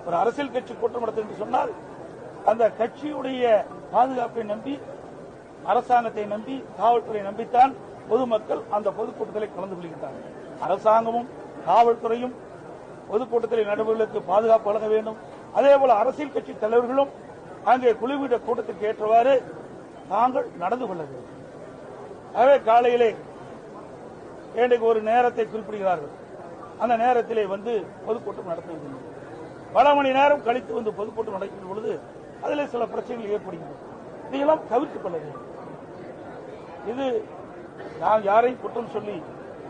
ஒரு அரசியல் கட்சி கூட்டம் நடத்தும் என்று சொன்னால் அந்த கட்சியுடைய பாதுகாப்பை நம்பி, அரசாங்கத்தை நம்பி, காவல்துறையை நம்பித்தான் பொதுமக்கள் அந்த பொதுக்கூட்டத்தில் கலந்து கொள்கின்றனர். அரசாங்கமும் காவல்துறையும் பொதுக்கூட்டத்தில் நடைபெறுவதற்கு பாதுகாப்பு வழங்க வேண்டும். அதேபோல அரசியல் கட்சி தலைவர்களும் அங்கே குழுவிட கூட்டத்திற்கு ஏற்றவாறு தாங்கள் நடந்து கொள்ள வேண்டும். ஆகவே காலையிலே இன்றைக்கு ஒரு நேரத்தை குறிப்பிடுகிறார்கள். அந்த நேரத்திலே வந்து பொதுக்கூட்டம் நடத்துவதில்லை. பல மணி நேரம் கழித்து வந்து பொதுக்கூட்டம் நடக்கின்ற பொழுது அதில் சில பிரச்சனைகள் ஏற்படுகின்றன. இதையெல்லாம் தவிர்த்துக் கொள்ள வேண்டும். இது நாம் யாரையும் குற்றம் சொல்லி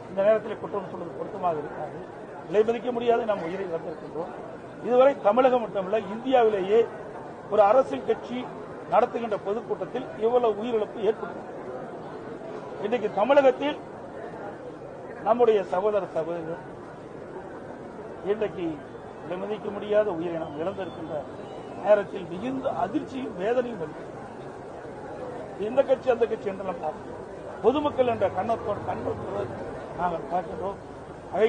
இந்த நேரத்தில் குற்றம் சொல்வது பொருத்தமாக இருக்காது. விலை மதிக்க முடியாது. நாம் உயிரை இழந்திருக்கின்றோம். இதுவரை தமிழகம் மட்டுமல்ல, இந்தியாவிலேயே ஒரு அரசியல் கட்சி நடத்துகின்ற பொதுக்கூட்டத்தில் இவ்வளவு உயிரிழப்பு ஏற்பட்டது. இன்றைக்கு தமிழகத்தில் நம்முடைய சகோதர சகோதரிகள் இன்றைக்கு விலை மதிக்க முடியாத உயிரை நாம் இழந்திருக்கின்ற நேரத்தில் மிகுந்த அதிர்ச்சியும் வேதனையும் வருகிறது. இந்த கட்சி அந்த கட்சி என்று நாம் பார்க்கிறோம். பொதுமக்கள் என்ற கண்ணோட்டோடு நாங்கள் பார்க்கிறோம்.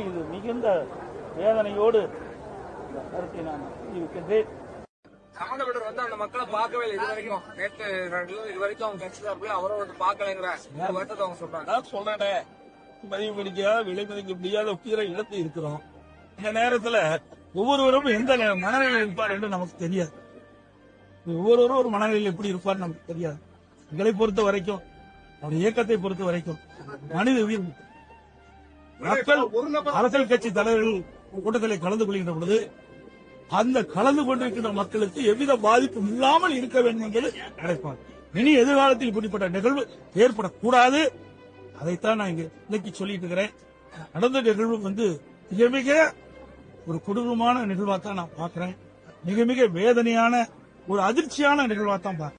இது மிகுந்த வேதனையோடு இந்த கருத்தை நான் தெரிவிக்கின்றேன். சம்பந்தப்பட்டவர் வந்து அந்த மக்களை பார்க்கவே இல்லை. இதுவரைக்கும் இதுவரைக்கும் அவங்க கட்சி சார்பில் அவரோட பார்க்கலைங்கிற வருத்தத்தை அவங்க சொல்றாங்க. நான் சொல்றேன், மதிப்பு முடிக்காத விலை மதிக்க முடியாத உயிரை இழந்து இருக்கிறோம். இந்த நேரத்தில் ஒவ்வொருவரும் எந்த மனநிலையில் இருப்பார் என்று நமக்கு தெரியாது. ஒவ்வொருவரும் ஒரு மனநிலையில் எப்படி இருப்பார் நமக்கு தெரியாது. எங்களை பொறுத்த வரைக்கும், அவருடைய இயக்கத்தை பொறுத்த வரைக்கும் மனித உயிர் மக்கள் அரசியல் கட்சி தலைவர்கள் கூட்டத்தில் கலந்து கொள்கின்ற பொழுது அந்த கலந்து கொண்டிருக்கின்ற மக்களுக்கு எவ்வித பாதிப்பும் இல்லாமல் இருக்க வேண்டும் என்பது நினைப்பார். இனி எதிர்காலத்தில் இப்படிப்பட்ட நிகழ்வு ஏற்படக்கூடாது. அதைத்தான் நான் இங்க இன்னைக்கு சொல்லிட்டு இருக்கிறேன். நடந்த நிகழ்வு வந்து மிக மிக ஒரு கொடூரமான நிகழ்வாத்தான் நான் பார்க்கிறேன். மிக மிக வேதனையான ஒரு அதிர்ச்சியான நிகழ்வாத்தான் பார்க்கிறேன்.